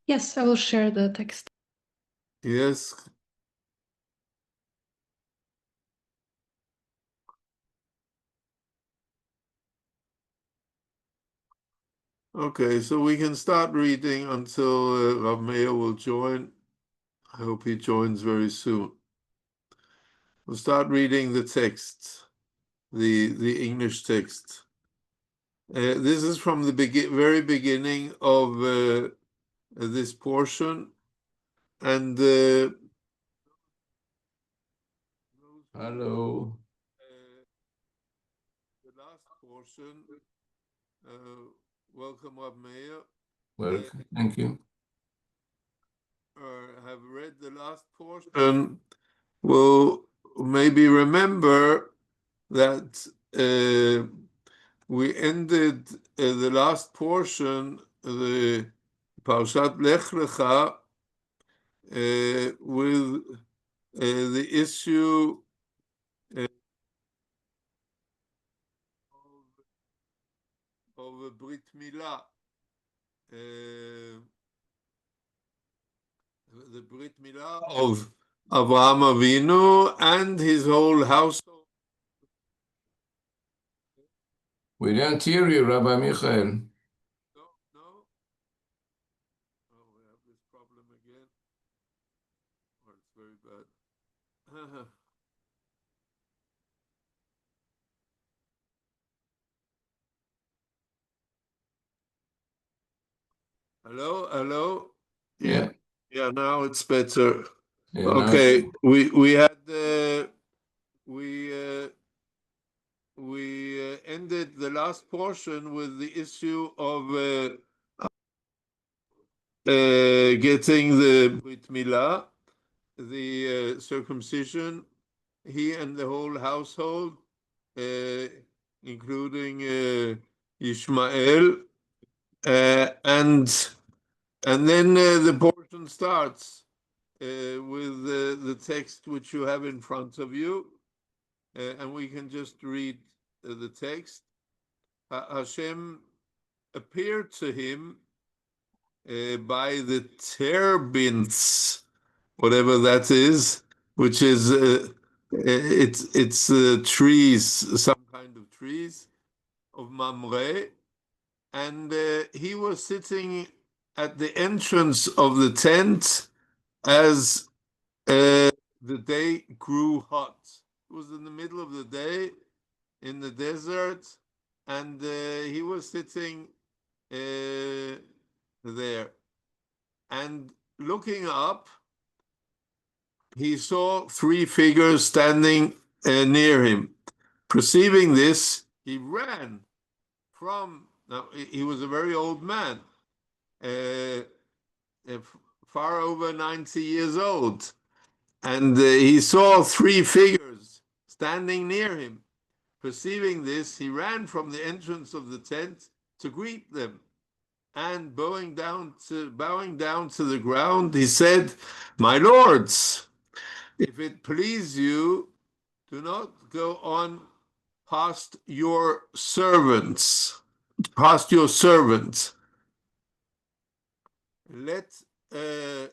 Yes, I will share the text. Yes. Okay, so we can start reading until Rav Meir will join. I hope he joins very soon. We'll start reading the text, the English text. This is from the very beginning of this portion, and Hello. The last portion. Welcome, Rav Meir. Welcome. Thank you. Have read the last portion will maybe remember that we ended the last portion, the Parshat Lech Lecha, with the issue of Brit Milah. The Brit Milah of Avraham Avinu and his whole household. We don't hear you, Rabbi Michael. No, no. Oh, we have this problem again. Oh, it's very bad. Hello, hello. Yeah. Yeah, now it's better. Yeah, Okay, we had we ended the last portion with the issue of getting the Brit Milah, the circumcision. He and the whole household, including Ishmael, and then the portion starts with the text which you have in front of you, and we can just read the text. Hashem appeared to him by the terebinths, whatever that is, which is it's trees, some kind of trees of Mamre, and he was sitting at the entrance of the tent as the day grew hot. It was in the middle of the day in the desert, and he was sitting there. And looking up, he saw three figures standing near him. Perceiving this, he ran from, now he was a very old man, far over 90 years old. And he saw three figures standing near him. Perceiving this, he ran from the entrance of the tent to greet them. And bowing down to the ground, he said, "My lords, if it please you, do not go on past your servants, past your servants. Let a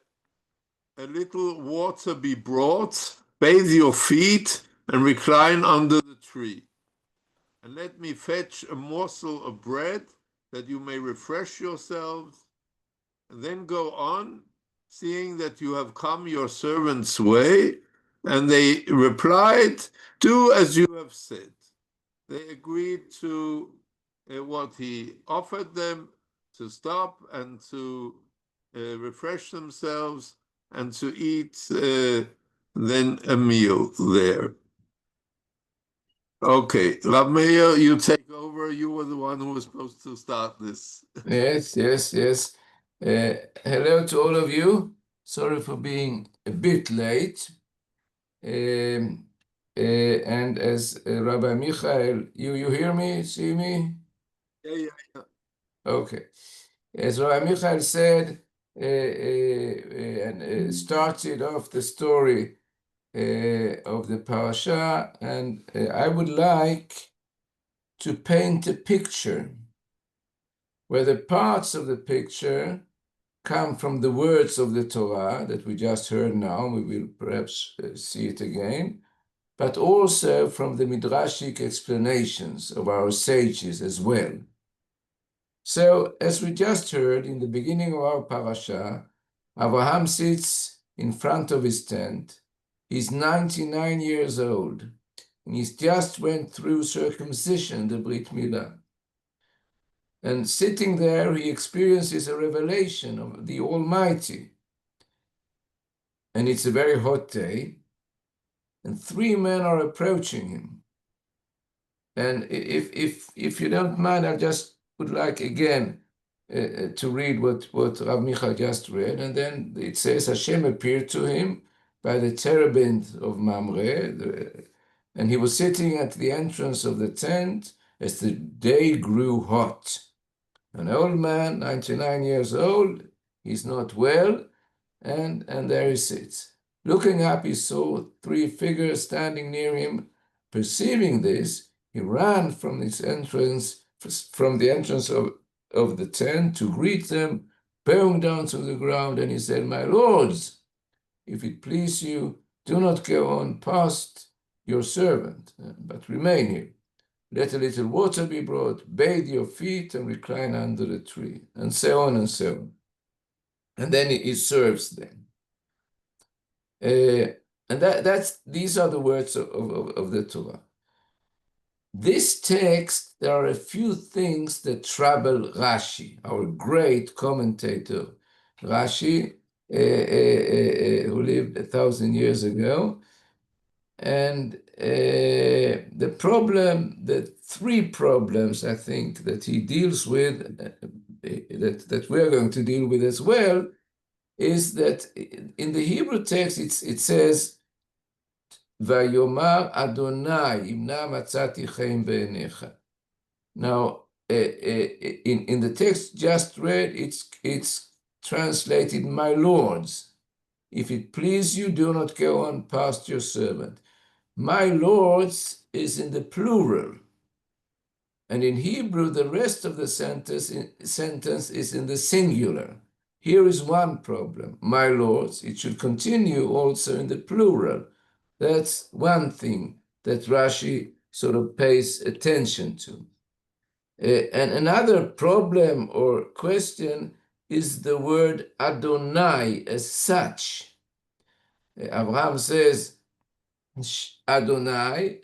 little water be brought, bathe your feet, and recline under the tree. And let me fetch a morsel of bread, that you may refresh yourselves, and then go on, seeing that you have come your servant's way." And they replied, "Do as you have said." They agreed to what he offered them, to stop and to refresh themselves and to eat then a meal there. Okay, Rav Meir, you take over. You were the one who was supposed to start this. Yes. Hello to all of you. Sorry for being a bit late. And as Rabbi Michael, you hear me, see me? Yeah. Okay. As Rabbi Michael said, and started off the story of the parasha, and I would like to paint a picture where the parts of the picture come from the words of the Torah that we just heard now. We will perhaps see it again, but also from the Midrashic explanations of our sages as well. So, as we just heard in the beginning of our parasha, Abraham sits in front of his tent. He's 99 years old, and he's just went through circumcision, the Brit Milah. And sitting there, he experiences a revelation of the Almighty. And it's a very hot day, and 3 men are approaching him. And if you don't mind, I just would like again to read what Rav Micha just read. And then it says, Hashem appeared to him by the terebinth of Mamre, and he was sitting at the entrance of the tent as the day grew hot. An old man, 99 years old, he's not well, and there he sits. Looking up, he saw 3 figures standing near him. Perceiving this, he ran from the entrance of the tent to greet them, bowing down to the ground, and he said, My lords, if it please you, do not go on past your servant, but remain here. Let a little water be brought, bathe your feet, and recline under the tree, and so on and so on. And then he serves them. And these are the words of the Torah. This text, there are a few things that trouble Rashi, our great commentator. Rashi, who lived 1,000 years ago. And the 3 problems, I think, that he deals with, that we're going to deal with as well, is that in the Hebrew text, it says, Vayomar Adonai imna matzati chaim be'enecha. Now, in the text just read, it's translated, My lords, if it please you, do not go on past your servant. My lords is in the plural. And in Hebrew, the rest of the sentence is in the singular. Here is one problem. My lords, it should continue also in the plural. That's one thing that Rashi sort of pays attention to. And another problem or question is the word Adonai as such. Abraham says, Adonai,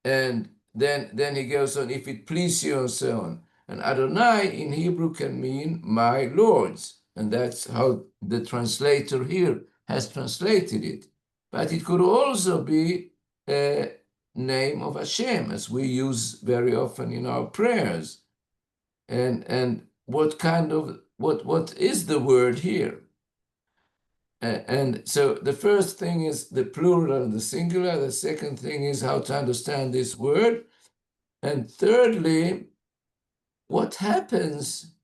and then he goes on, if it please you, and so on. And Adonai in Hebrew can mean my lords, and that's how the translator here has translated it. But it could also be a name of Hashem, as we use very often in our prayers. And what is the word here? And so the first thing is the plural and the singular. The second thing is how to understand this word. And thirdly, what happens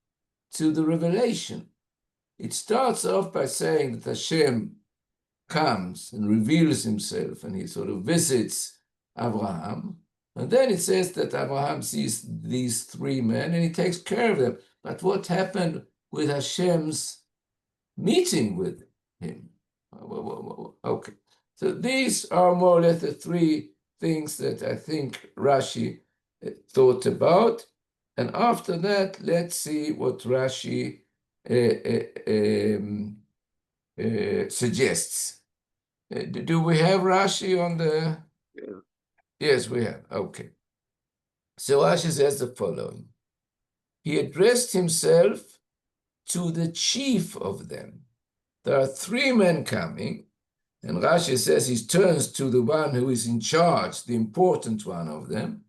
to the revelation? It starts off by saying that Hashem comes and reveals himself, and he sort of visits Abraham. And then it says that Abraham sees these 3 men and he takes care of them. But what happened with Hashem's meeting with him? Okay, so these are more or less the 3 things that I think Rashi thought about. And after that, let's see what Rashi suggests. Do we have Rashi on the? Yeah. Yes, we have. Okay. So Rashi says the following. He addressed himself to the chief of them. There are 3 men coming, and Rashi says he turns to the one who is in charge, the important one of them,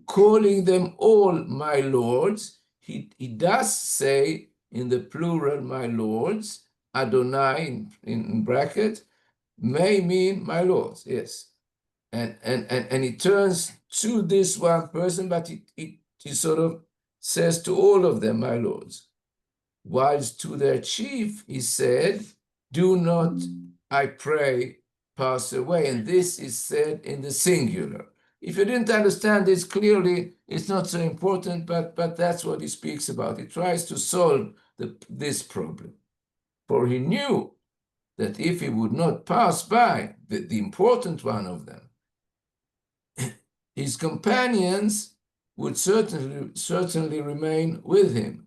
calling them all my lords. He does say in the plural, my lords, Adonai in bracket, may mean my lords, yes. And he turns to this one person, but he sort of says to all of them, my lords. Whilst to their chief, he said, do not, I pray, pass away. And this is said in the singular. if you didn't understand this clearly, it's not so important, but that's what he speaks about. He tries to solve this problem. For he knew that if he would not pass by the important one of them, his companions would certainly remain with him.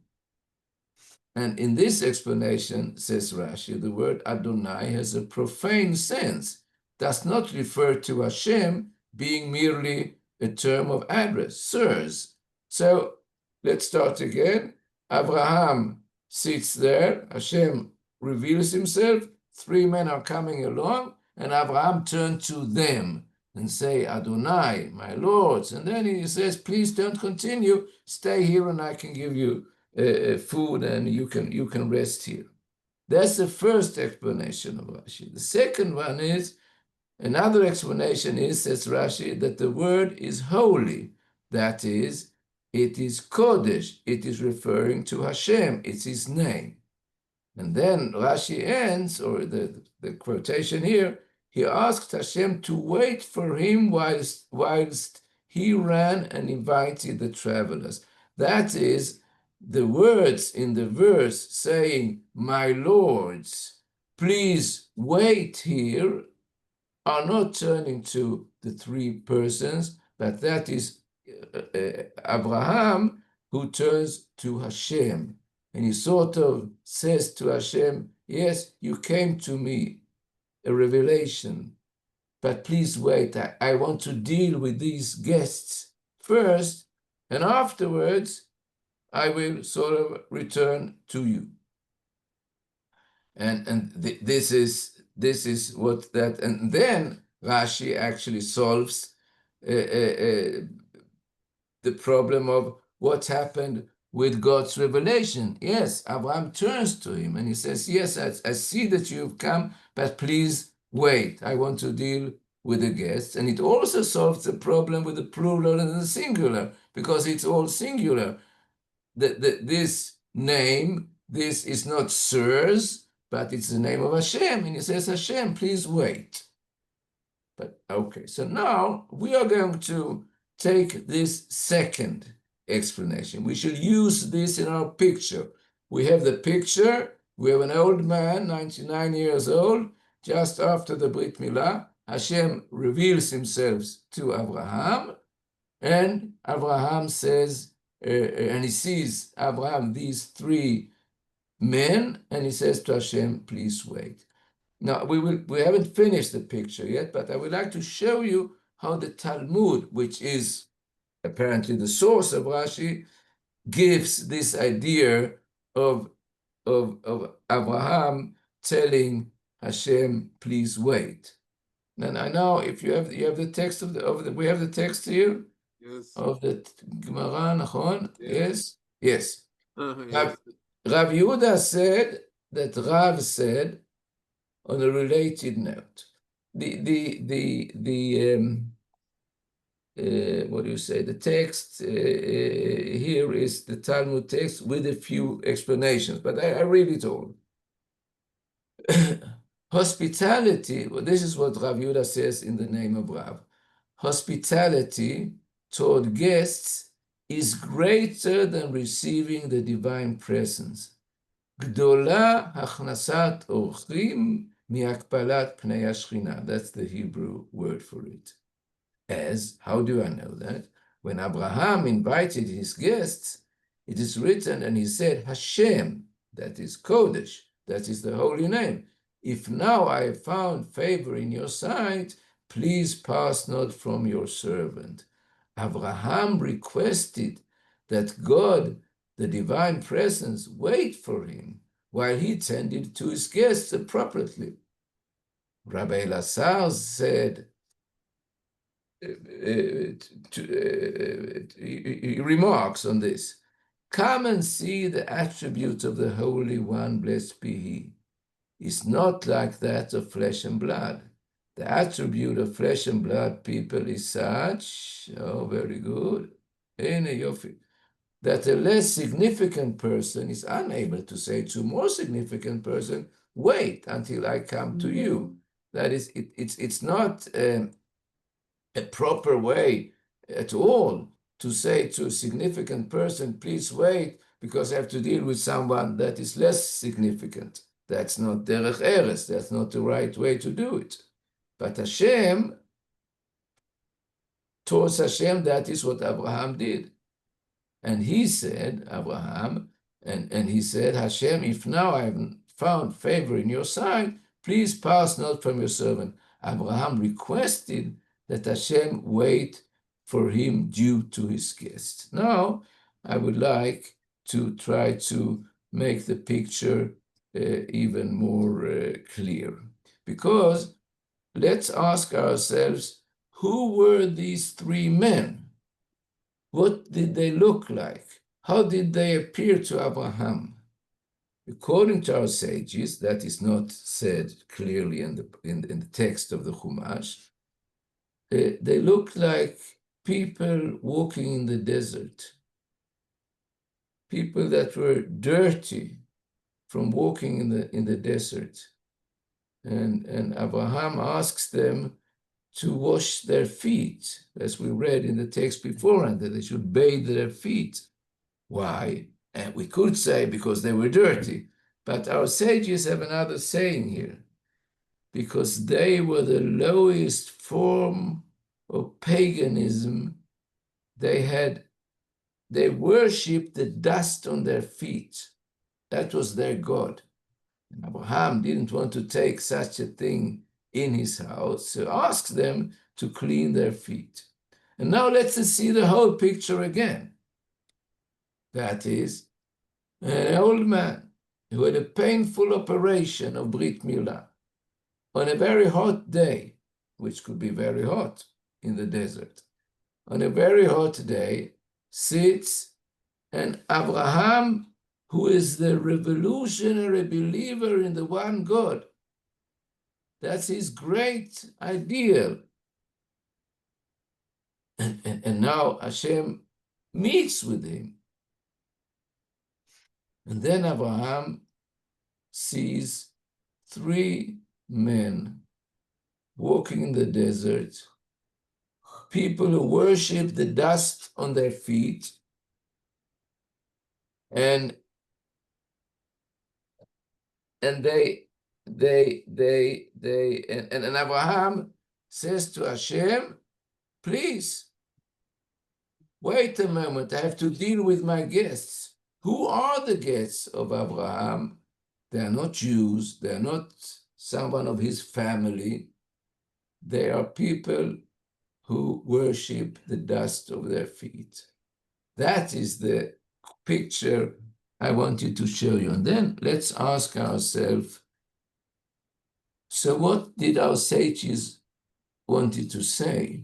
And in this explanation, says Rashi, the word Adonai has a profane sense, does not refer to Hashem being merely a term of address, sirs. So let's start again. Abraham sits there, Hashem reveals himself, 3 men are coming along, and Abraham turns to them and say, Adonai, my lords. And then he says, please don't continue, stay here and I can give you food and you can rest here. That's the first explanation of Rashi. The second one is, another explanation is, says Rashi, that the word is holy. That is, it is Kodesh. It is referring to Hashem. It's his name. And then Rashi ends, or the quotation here, he asked Hashem to wait for him whilst he ran and invited the travelers. That is, the words in the verse saying, my lords, please wait here, are not turning to the 3 persons, but that is Abraham who turns to Hashem. And he sort of says to Hashem, yes, you came to me, a revelation, but please wait. I want to deal with these guests first, and afterwards I will sort of return to you. And this is what that, and then Rashi actually solves the problem of what happened with God's revelation. Yes, Abraham turns to him and he says, yes, I see that you've come, but please wait. I want to deal with the guests. And it also solves the problem with the plural and the singular, because it's all singular. This name, this is not sirs, but it's the name of Hashem. And he says, Hashem, please wait. But okay, so now we are going to take this second explanation. We shall use this in our picture. We have the picture. We have an old man, 99 years old, just after the Brit Milah. Hashem reveals himself to Abraham, and Abraham says, and he sees Abraham, these 3 men, and he says to Hashem, please wait. Now, we haven't finished the picture yet, but I would like to show you how the Talmud, which is apparently the source of Rashi, gives this idea of Abraham telling Hashem, please wait. And I know if you have the text of the we have the text here. Yes. Of the Gemara, nachon? Yes. Yes. Yes. Rav Yehuda said that Rav said, on a related note, what do you say? The text here is the Talmud text with a few explanations, but I read it all. Hospitality, well, this is what Rav Yehuda says in the name of Rav. Hospitality toward guests is greater than receiving the divine presence. Gdola hachnasat orchim miakpalat pnei hashchina. That's the Hebrew word for it. As, how do I know that? When Abraham invited his guests, it is written, and he said, Hashem, that is Kodesh, that is the holy name. If now I have found favor in your sight, please pass not from your servant. Abraham requested that God, the divine presence, wait for him while he tended to his guests appropriately. Rabbi Elazar said, he remarks on this, come and see the attributes of the Holy One, blessed be he. It's not like that of flesh and blood. The attribute of flesh and blood people is such, oh, very good, that a less significant person is unable to say to a more significant person, wait until I come to you. That is, it's not a proper way at all to say to a significant person, please wait, because I have to deal with someone that is less significant. That's not derech eretz, that's not the right way to do it. But Hashem, towards Hashem, that is what Abraham did. And he said, Abraham, and he said, Hashem, if now I have found favor in your sight, please pass not from your servant. Abraham requested that Hashem wait for him due to his guest. Now, I would like to try to make the picture even more clear. Because let's ask ourselves, who were these three men? What did they look like? How did they appear to Abraham? According to our sages, that is not said clearly in the text of the Chumash, they look like people walking in the desert, people that were dirty from walking in the desert. And Abraham asks them to wash their feet, as we read in the text beforehand, that they should bathe their feet. Why? And we could say because they were dirty, but our sages have another saying here, because they were the lowest form of paganism. They worshipped the dust on their feet. That was their God. And Abraham didn't want to take such a thing in his house, so asks them to clean their feet. And now let's see the whole picture again. That is, an old man who had a painful operation of Brit Milah on a very hot day, which could be very hot in the desert. On a very hot day, sits, and Abraham, who is the revolutionary believer in the one God, that's his great ideal. And now Hashem meets with him. And then Abraham sees three men walking in the desert, people who worship the dust on their feet, and Abraham says to Hashem, please, wait a moment, I have to deal with my guests. Who are the guests of Abraham? They are not Jews, they are not someone of his family. They are people who worship the dust of their feet. That is the picture I wanted to show you. And then let's ask ourselves, so what did our sages wanted to say?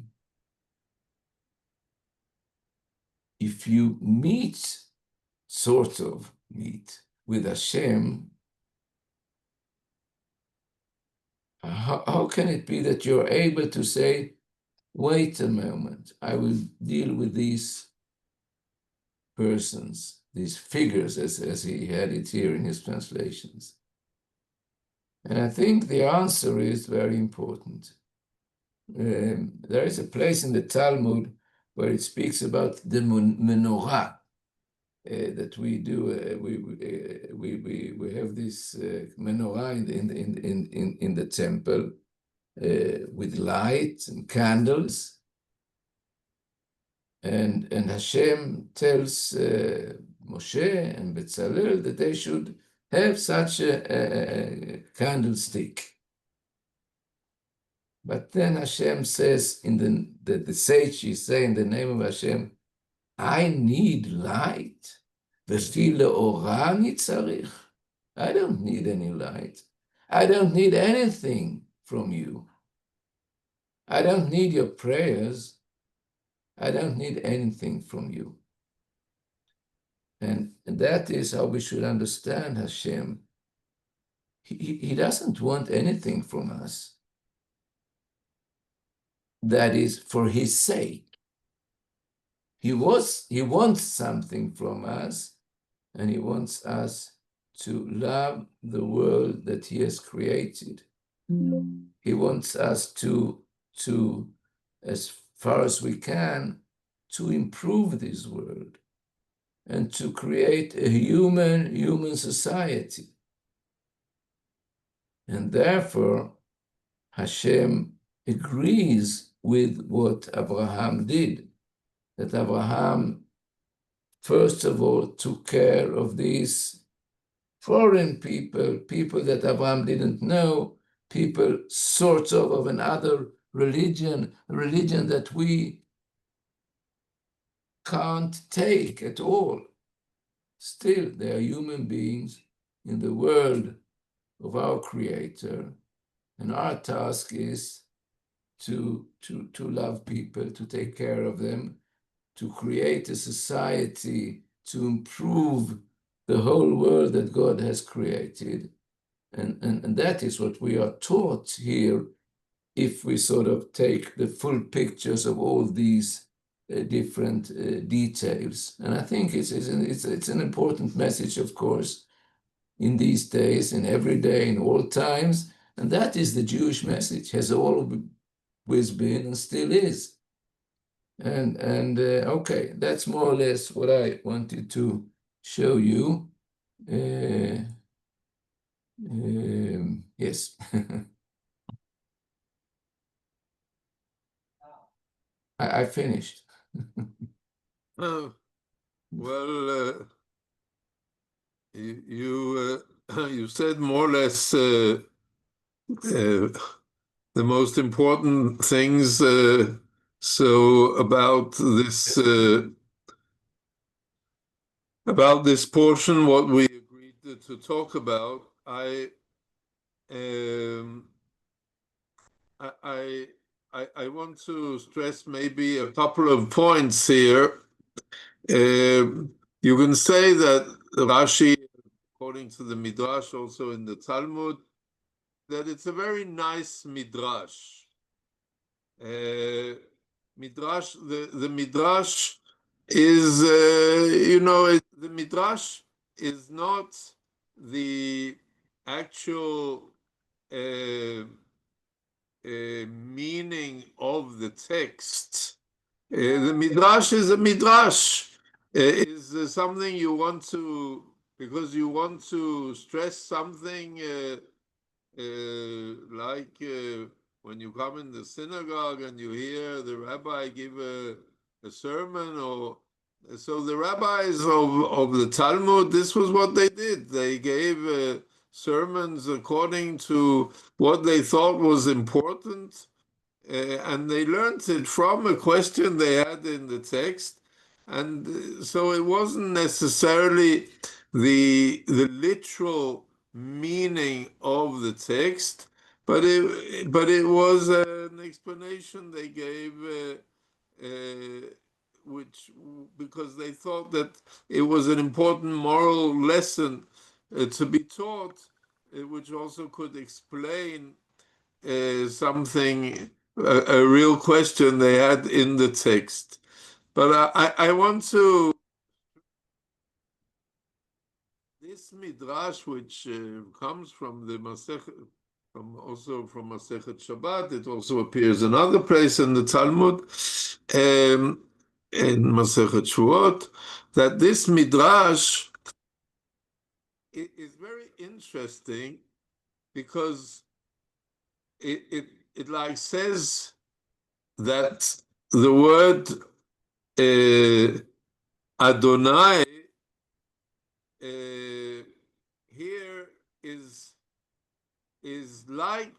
If you sort of meet with Hashem, how can it be that you're able to say, wait a moment, I will deal with these persons, these figures, as he had it here in his translations? And I think the answer is very important. There is a place in the Talmud where it speaks about the menorah that we do. We have this menorah in the temple with light and candles, and Hashem tells Moshe and Bezalel that they should have such a candlestick. But then Hashem says, the sages say in the name of Hashem, I need light. I don't need any light. I don't need anything from you. I don't need your prayers. I don't need anything from you. And that is how we should understand Hashem. He doesn't want anything from us. That is for his sake. He wants something from us, and he wants us to love the world that he has created. He wants us to as far as we can to improve this world and to create a human society. And therefore, Hashem agrees with what Abraham did, that Abraham, first of all, took care of these foreign people, people that Abraham didn't know, people sort of another religion, a religion that we can't take at all. Still, they are human beings in the world of our Creator, and our task is to love people, to take care of them, to create a society, to improve the whole world that God has created. And that is what we are taught here if we sort of take the full pictures of all these different details. And I think it's an important message, of course, in these days, in every day, in all times. And that is the Jewish message, has always been and still is. And okay, that's more or less what I wanted to show you. Yes. I finished. Well, you said more or less the most important things. So about this portion, what we agreed to talk about, I want to stress maybe a couple of points here. You can say that Rashi, according to the Midrash, also in the Talmud, that it's a very nice Midrash. Midrash, the Midrash is, the Midrash is not the actual meaning of the text. The Midrash is a Midrash. Is something you want to, because you want to stress something like when you come in the synagogue and you hear the rabbi give a sermon, or so the rabbis of the Talmud, this was what they did. They gave sermons according to what they thought was important, and they learned it from a question they had in the text. And so it wasn't necessarily the literal meaning of the text, but it was an explanation they gave, which, because they thought that it was an important moral lesson to be taught, which also could explain something, a real question they had in the text. But I want to, this Midrash, which comes from the Masechet, also from Masechet Shabbat, it also appears another place in the Talmud, in Masechet Shuot, that this Midrash is very interesting because it like says that the word Adonai here is like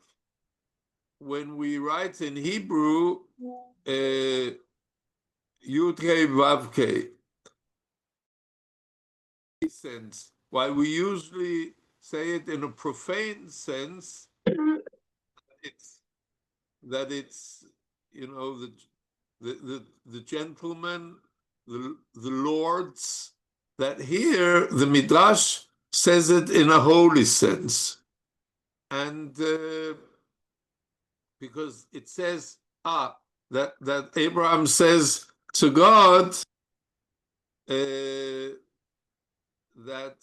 when we write in Hebrew Yud Kei Vav Kei sense, while we usually say it in a profane sense, that it's the gentlemen, the lords, that here the Midrash says it in a holy sense. And because it says that Abraham says to God that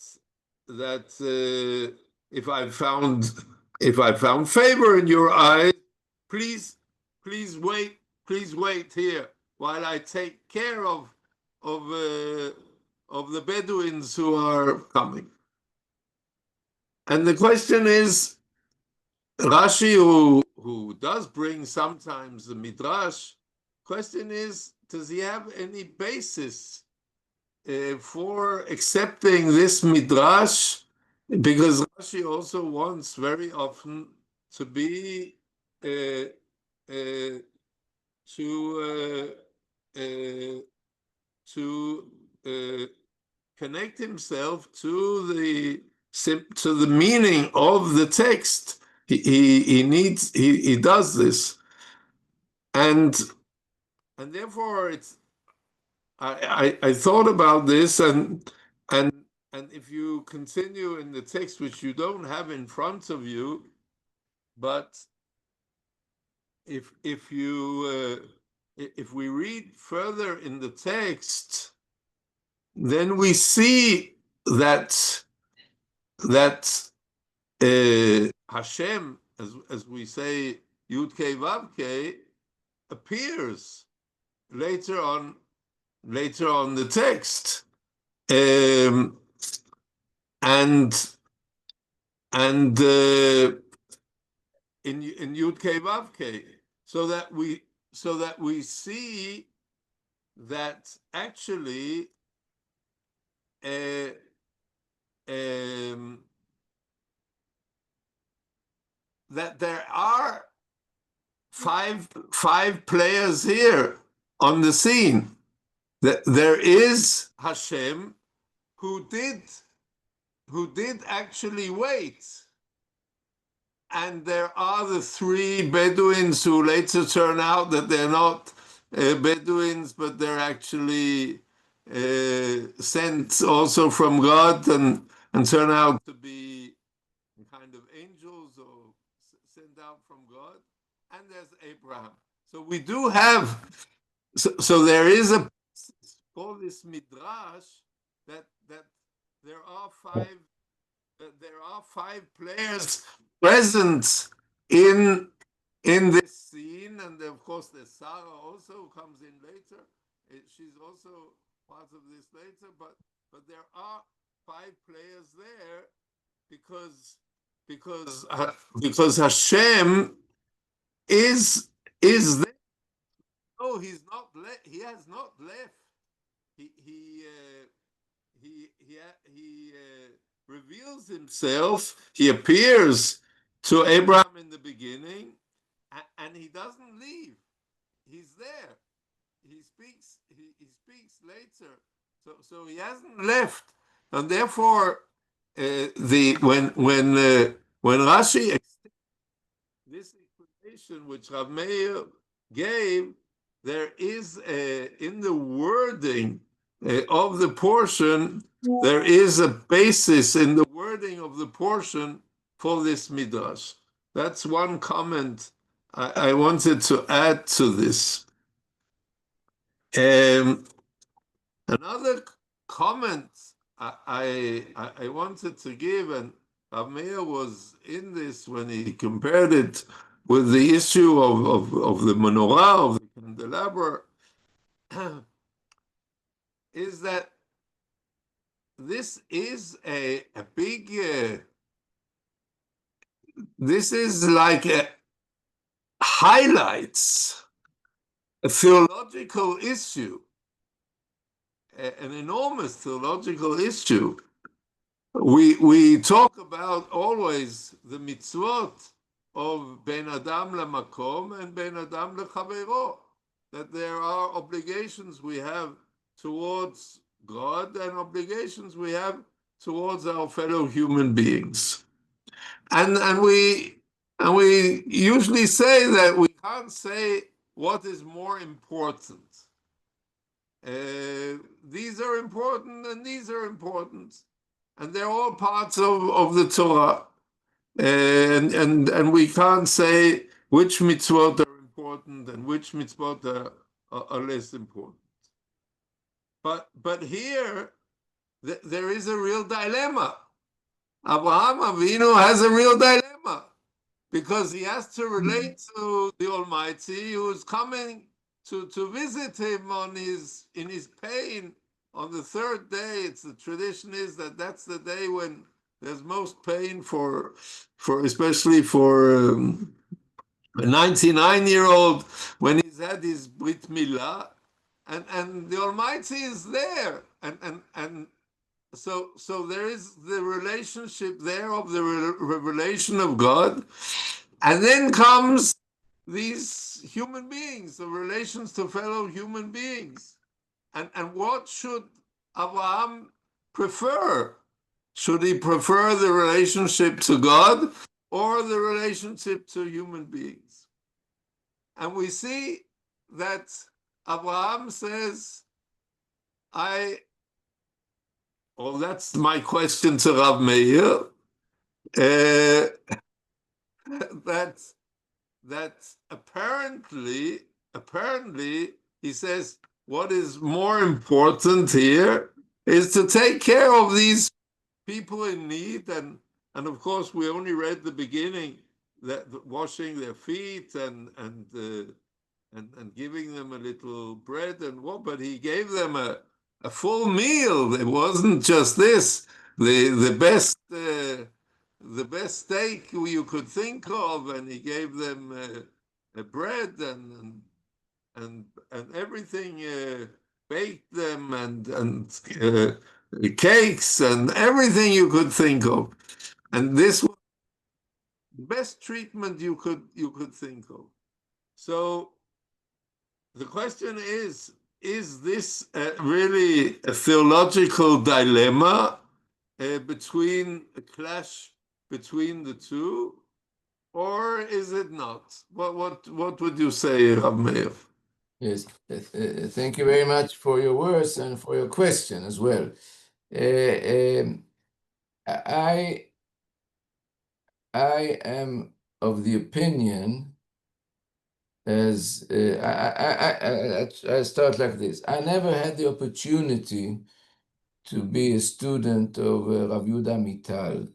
if I found favor in your eyes, please wait please wait here while I take care of the Bedouins who are coming. And the question is, Rashi, who does bring sometimes the Midrash, question is, does he have any basis for accepting this Midrash? Because Rashi also wants very often to be to connect himself to the meaning of the text. He does this, and therefore I thought about this, and if you continue in the text, which you don't have in front of you, but if we read further in the text, then we see that Hashem, as we say, Yud Kei Vav Kei, appears later on the text, and in Yud Kei Vav Kei, so that we see that actually that there are five players here on the scene. That there is Hashem who did actually wait, and there are the three Bedouins who later turn out that they're not Bedouins, but they're actually sent also from God, and turn out to be kind of angels or sent out from God. And there's Abraham. So we do have, so there is a, for this Midrash, that there are five players present in this scene, and of course there's Sarah also, who comes in later. She's also part of this later, but there are five players there because Hashem is there. No, he has not left. He reveals himself. He appears to Abraham in the beginning, and he doesn't leave. He's there. He speaks later. So he hasn't left, and therefore when Rashi, this explanation which Rav Meir gave, there is in the wording of the portion, there is a basis in the wording of the portion for this midrash. That's one comment I wanted to add to this. Another comment I wanted to give, and Rav Meir was in this when he compared it with the issue of the menorah, of the candelabra, is that this is a big, this is like highlights a theological issue, an enormous theological issue. We talk about always the mitzvot of Ben Adam lamakom and Ben Adam lechavero, that there are obligations we have towards God and obligations we have towards our fellow human beings. And we usually say that we can't say what is more important. These are important and these are important, and they're all parts of the Torah. And we can't say which mitzvot are important and which mitzvot are less important. But here there is a real dilemma. Abraham Avinu has a real dilemma, because he has to relate to the Almighty, who is coming to visit him in his pain on the third day. It's the tradition is that that's the day when there's most pain for especially for a 99-year-old when he's had his Brit Milah, and the Almighty is there, and so there is the relationship there of the revelation of God, and then comes these human beings, the relations to fellow human beings, and what should Abraham prefer? Should he prefer the relationship to God or the relationship to human beings? And we see that Abraham says, that's my question to Rav Meir, that apparently he says what is more important here is to take care of these people in need, and of course we only read the beginning, that washing their feet and giving them a little bread and what, but he gave them a full meal. It wasn't just this. The best steak you could think of, and he gave them bread and everything, baked them and cakes and everything you could think of. And this was the best treatment you could think of. So the question is this really a theological dilemma between a clash between the two, or is it not? What would you say, Rav Meir? Yes, thank you very much for your words and for your question as well. I am of the opinion, as I start like this. I never had the opportunity to be a student of Rav Yehuda Mital,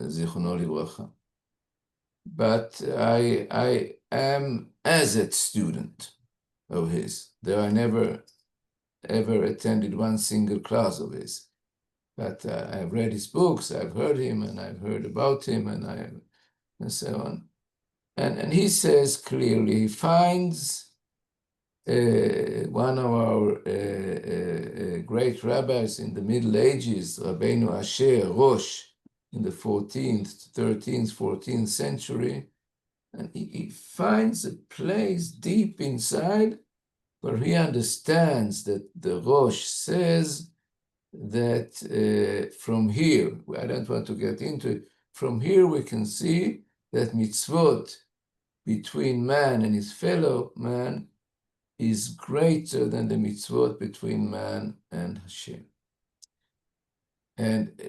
Zichrono Livracha. But I am as a student of his, though I never ever attended one single class of his. But I've read his books, I've heard him, and I've heard about him, and so on. And he says clearly, he finds one of our great rabbis in the Middle Ages, Rabbeinu Asher Rosh, in the 14th, 13th, 14th century, and he finds a place deep inside where he understands that the Rosh says that from here, I don't want to get into it, from here we can see that mitzvot between man and his fellow man is greater than the mitzvot between man and Hashem. And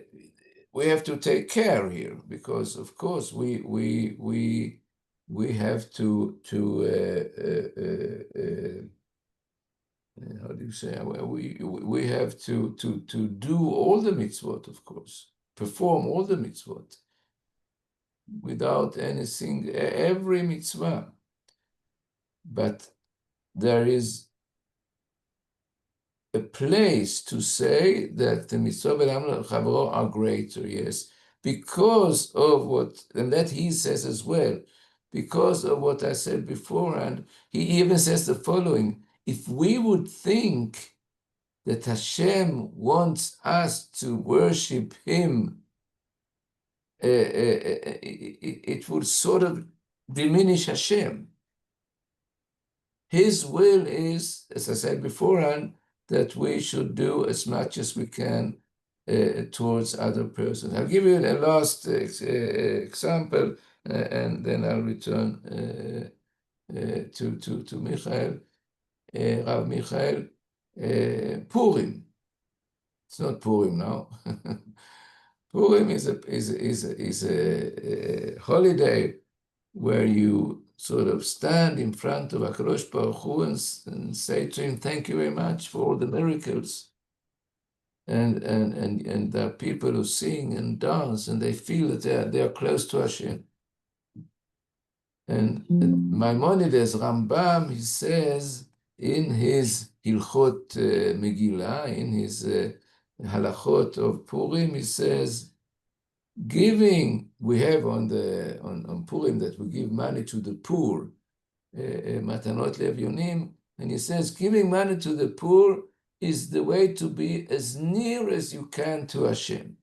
we have to take care here, because of course we have to how do you say? We have to do all the mitzvot, of course, perform all the mitzvot without anything, every mitzvah. But there is a place to say that the mitzvah b'Am Chavro are greater, yes, because of what, and that he says as well, because of what I said beforehand. He even says the following: if we would think that Hashem wants us to worship him, it would sort of diminish Hashem. His will is, as I said beforehand, that we should do as much as we can towards other persons. I'll give you a last example, and then I'll return to Michael, Rav Michael. Purim. It's not Purim now. Purim is a holiday where you sort of stand in front of HaKadosh Baruch Hu and say to him, thank you very much for all the miracles. And there are people who sing and dance, and they feel that they are close to Hashem. And Maimonides, Rambam, he says in his Hilchot Megillah, in his Halachot of Purim, he says, giving, we have on Purim that we give money to the poor, Matanot Le'Avyonim, and he says, giving money to the poor is the way to be as near as you can to Hashem.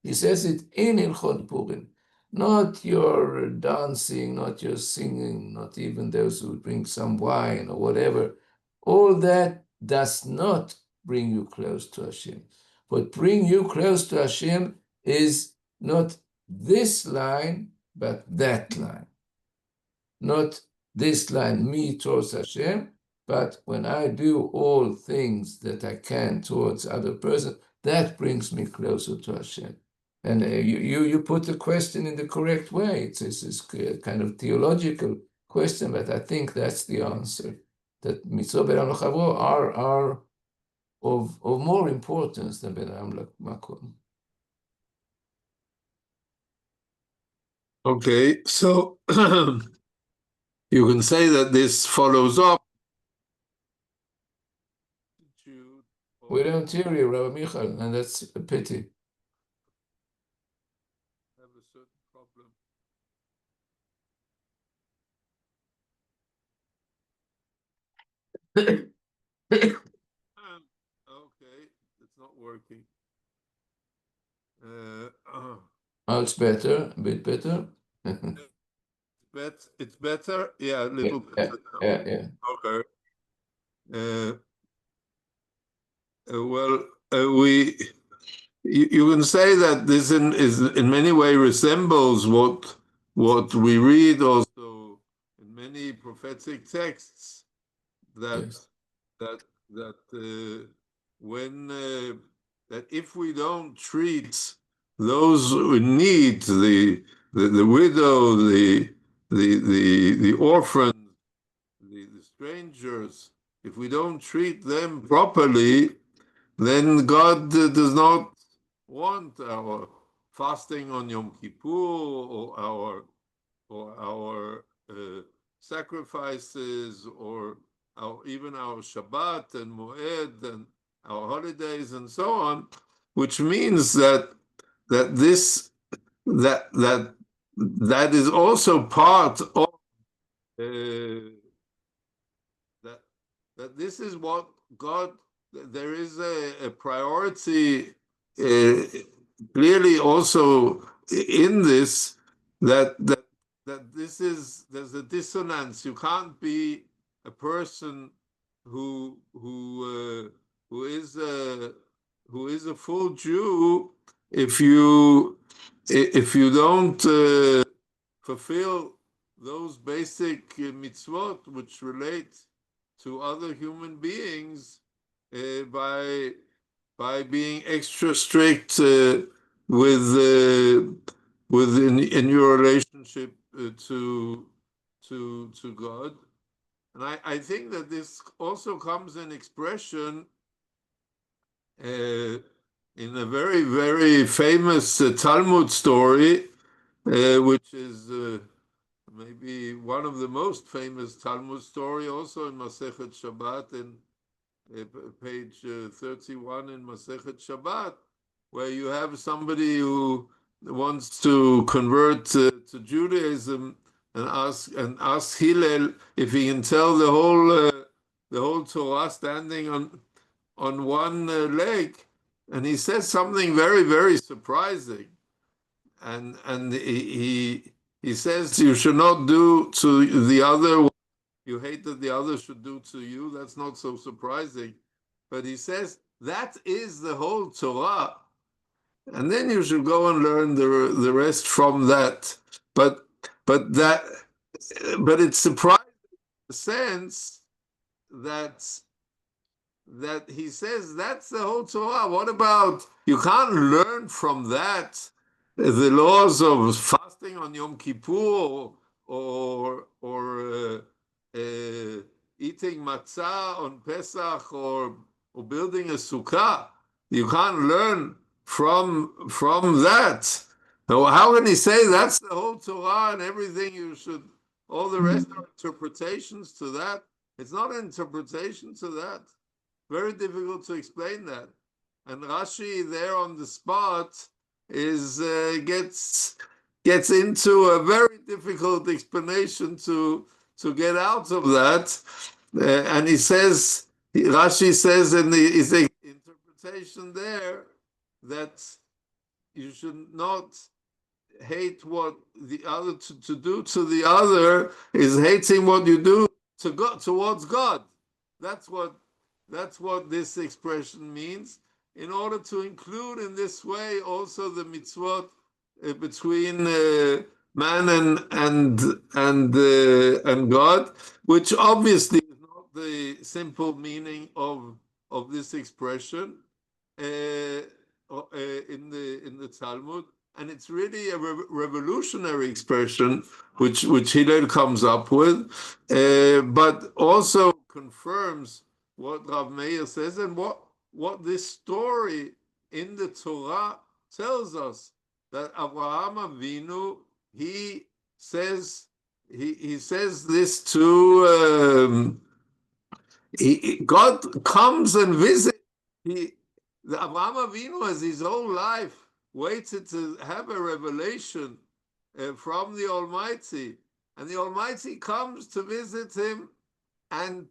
He says it in Hilchot Purim. Not your dancing, not your singing, not even those who bring some wine or whatever. All that does not bring you close to Hashem. What brings you close to Hashem is not this line, but that line. Not this line, me towards Hashem, but when I do all things that I can towards other person, that brings me closer to Hashem. And you put the question in the correct way. It's this kind of theological question, but I think that's the answer. That mitzvot be'elam l'chavro are of more importance than be'elam l'makom. Okay, so you can say that this follows up. We don't hear you, Rabbi Michal, and that's a pity. Have a certain problem. Okay, it's not working. Oh, it's better, a bit better. It's better, yeah, a little bit. Yeah. Okay. Well, you can say that this is in many ways resembles what we read also in many prophetic texts, that Yes. that if we don't treat those who need, the widow, the orphans, the strangers, if we don't treat them properly, then God does not want our fasting on Yom Kippur or our sacrifices or even our Shabbat and Moed and our holidays and so on, which means that is also part of that this is what God, there is a priority clearly also in this, that this is, there's a dissonance. You can't be a person who is a full Jew if you don't fulfill those basic mitzvot which relate to other human beings by being extra strict with in your relationship to God. And I think that this also comes in expression in a very, very famous Talmud story, which is maybe one of the most famous Talmud story, also in Masechet Shabbat, in page 31 in Masechet Shabbat, where you have somebody who wants to convert to Judaism and ask Hillel if he can tell the whole Torah standing on one leg, and he says something very, very surprising, and he says you should not do to the other what you hate that the other should do to you. That's not so surprising, but he says that is the whole Torah, and then you should go and learn the rest from that. But it's surprising in the sense that he says that's the whole Torah. What about, you can't learn from that the laws of fasting on Yom Kippur or eating matzah on Pesach or building a sukkah. You can't learn from that. Now, how can he say that's the whole Torah and everything you should, all the rest are interpretations to that? It's not an interpretation to that. Very difficult to explain that. And Rashi there on the spot is gets into a very difficult explanation to get out of that. And Rashi says in his interpretation there that you should not hate what the other to do to the other is hating what you do to God, towards God. That's what this expression means. In order to include in this way also the mitzvot between man and God, which obviously is not the simple meaning of this expression in the Talmud. And it's really a revolutionary expression which Hillel comes up with, but also confirms what Rav Meir says and what this story in the Torah tells us, that Avraham Avinu, he says this to God comes and visits. The Avraham Avinu has his whole life waited to have a revelation from the Almighty, and the Almighty comes to visit him, and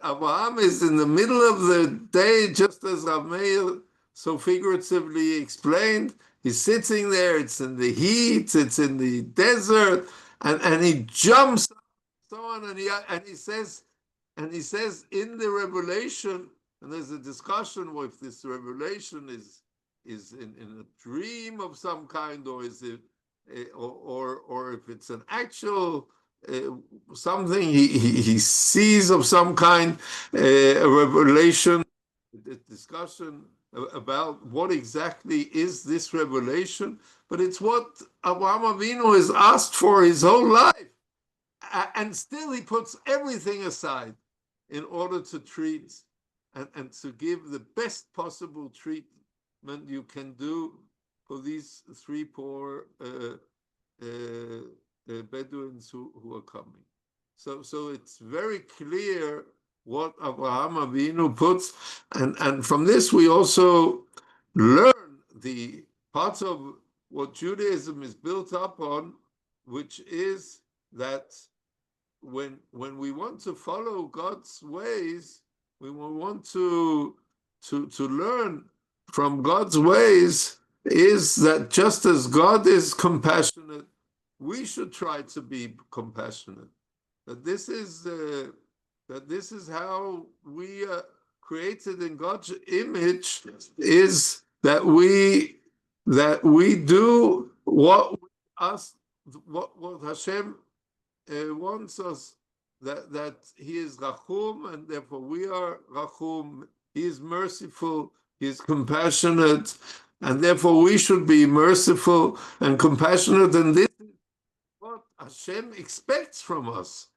Abraham is in the middle of the day, just as Rav Meir so figuratively explained. He's sitting there, it's in the heat, it's in the desert, and he jumps up and so on, and he says in the revelation, and there's a discussion if this revelation is in a dream of some kind, or is it or if it's an actual something he sees of some kind, a revelation, a discussion about what exactly is this revelation. But it's what Abraham Avinu has asked for his whole life, and still he puts everything aside in order to treat and to give the best possible treatment you can do for these three poor Bedouins who are coming. So it's very clear what Abraham Avinu puts, and from this we also learn the parts of what Judaism is built up on, which is that when we want to follow God's ways, we want to learn from God's ways, is that just as God is compassionate, we should try to be compassionate. That this is how we are created in God's image, is that we do what Hashem wants us, that He is Rachum, and therefore we are Rachum. He is merciful, He is compassionate, and therefore we should be merciful and compassionate. And this is what Hashem expects from us.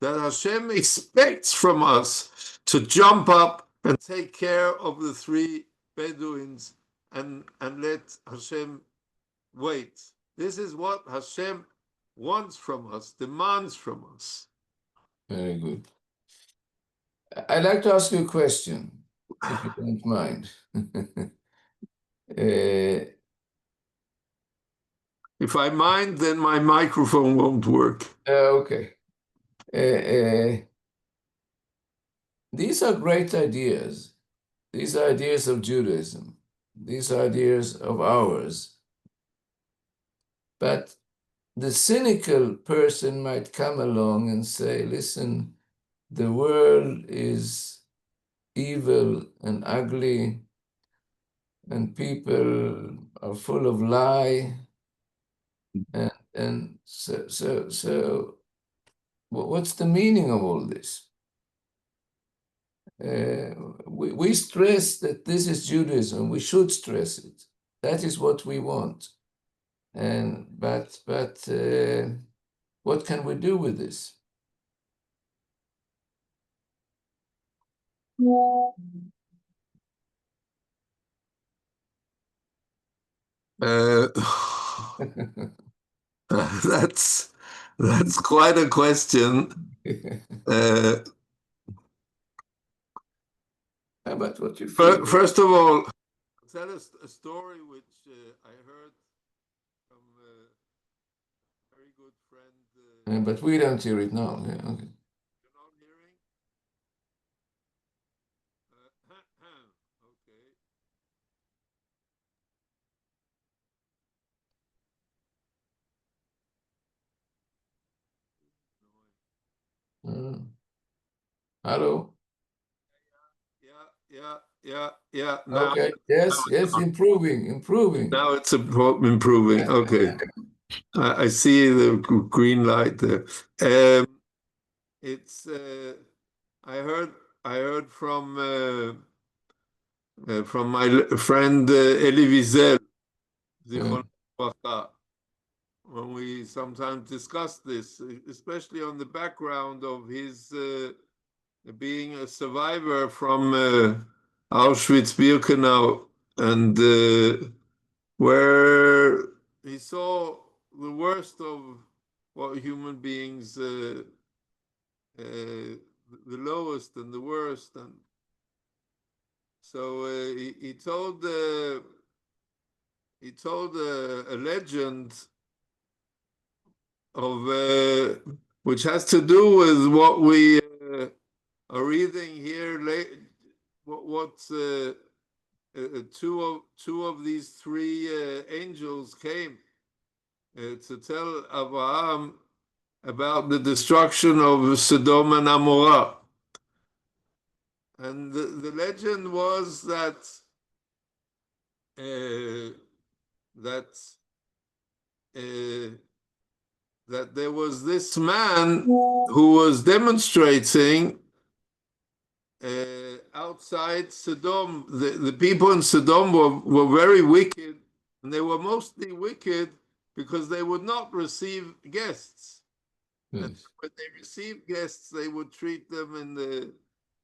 That Hashem expects from us to jump up and take care of the three Bedouins and let Hashem wait. This is what Hashem wants from us, demands from us. Very good. I'd like to ask you a question, if you don't mind. If I mind, then my microphone won't work. Okay. These are great ideas. These are ideas of Judaism. These are ideas of ours. But the cynical person might come along and say, listen, the world is evil and ugly, and people are full of lie. And so what's the meaning of all this? We stress that this is Judaism. We should stress it. That is what we want. But what can we do with this? That's quite a question. Uh, How about what you feel? First of all, I'll tell us a story which I heard from a very good friend. But we don't hear it now. Yeah, okay. You're not hearing? Okay. Hello? Yeah. Now, Okay. Yes, improving. now it's improving. Okay. I see the green light there. It's I heard from my friend Elie Wiesel, Zichron Livracha, when we sometimes discuss this, especially on the background of his being a survivor from Auschwitz-Birkenau, and where he saw the worst of what human beings, the lowest and the worst, and so he told a legend of which has to do with what we are reading here. Two of these three angels came to tell Abraham about the destruction of Sodom and Amorah. And the legend was that there was this man who was demonstrating outside Sodom. The people in Sodom were very wicked, and they were mostly wicked because they would not receive guests. Yes. And when they received guests, they would treat them in the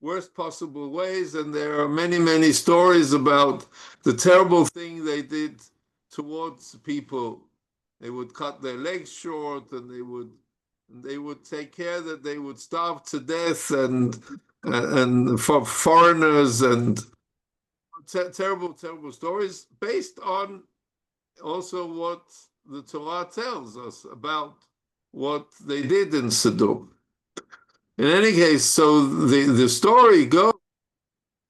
worst possible ways. And there are many, many stories about the terrible thing they did towards people. They would cut their legs short, and they would take care that they would starve to death, and for foreigners, and terrible, terrible stories based on also what the Torah tells us about what they did in Sodom. In any case, so the story goes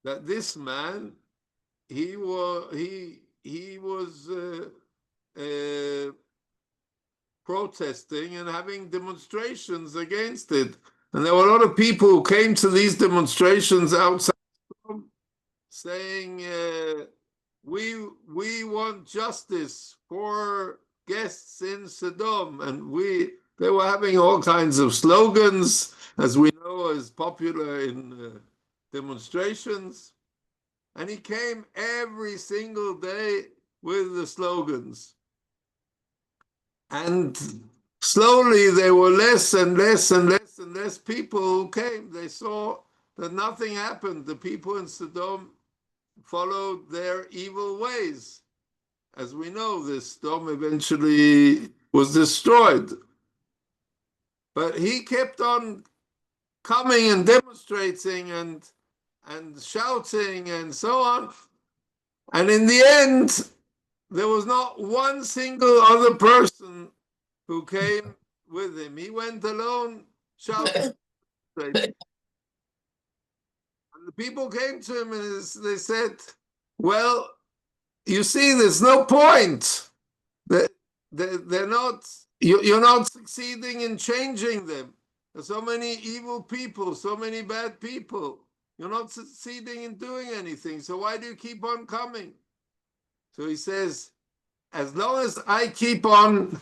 that this man, he was protesting and having demonstrations against it, and there were a lot of people who came to these demonstrations outside saying, we want justice for guests in Sodom, and they were having all kinds of slogans, as we know, is popular in demonstrations. And he came every single day with the slogans. And slowly there were less and less and less and less people who came. They saw that nothing happened. The people in Sodom followed their evil ways. As we know, this Sodom eventually was destroyed. But he kept on coming and demonstrating and shouting and so on. And in the end, there was not one single other person who came with him. He went alone, shouting. And the people came to him and they said, well, you see, there's no point. They're not, you're not succeeding in changing them. There's so many evil people, so many bad people. You're not succeeding in doing anything. So why do you keep on coming? So he says, as long as I keep on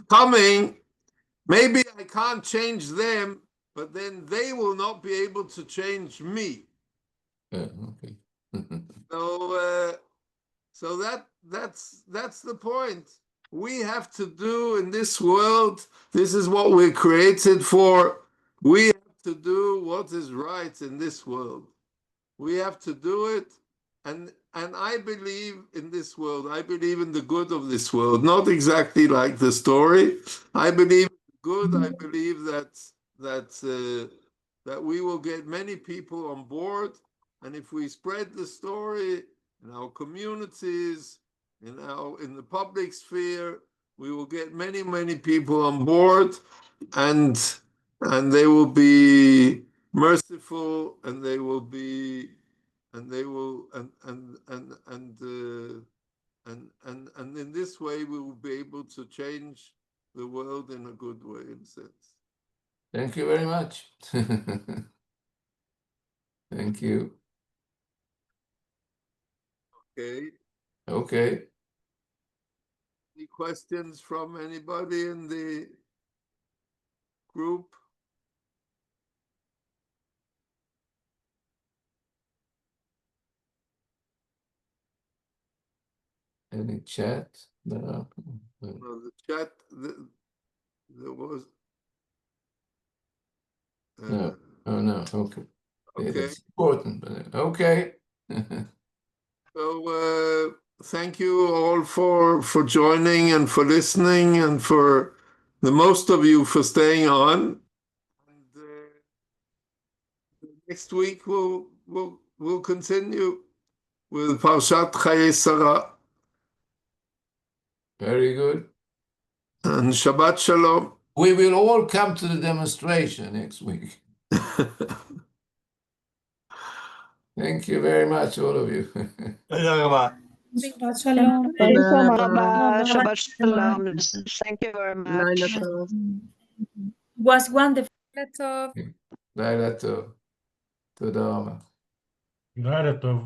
coming, maybe I can't change them, but then they will not be able to change me. Okay. So that's the point. We have to do in this world, this is what we're created for. We have to do what is right in this world. We have to do it. And I believe in this world. I believe in the good of this world. Not exactly like the story. I believe in the good. I believe that that we will get many people on board, and if we spread the story in our communities, in the public sphere, we will get many people on board, and they will be merciful, and they will be, and they will, and in this way we will be able to change the world in a good way, in a sense. Thank you very much. Thank you. Okay. Okay. Any questions from anybody in the group? Any chat? No. No, the chat, there was. No. Oh, no. Okay. Yeah, Okay. that's important. But okay. So thank you all for joining and for listening, and for the most of you for staying on. And next week we'll continue with Parshat Chayei Sarah. Very good. And Shabbat Shalom. We will all come to the demonstration next week. Thank you very much, all of you. Shabbat Shalom. Shabbat Shalom. Thank you very much. Was wonderful. לילה טוב. תודה רבה. לילה טוב.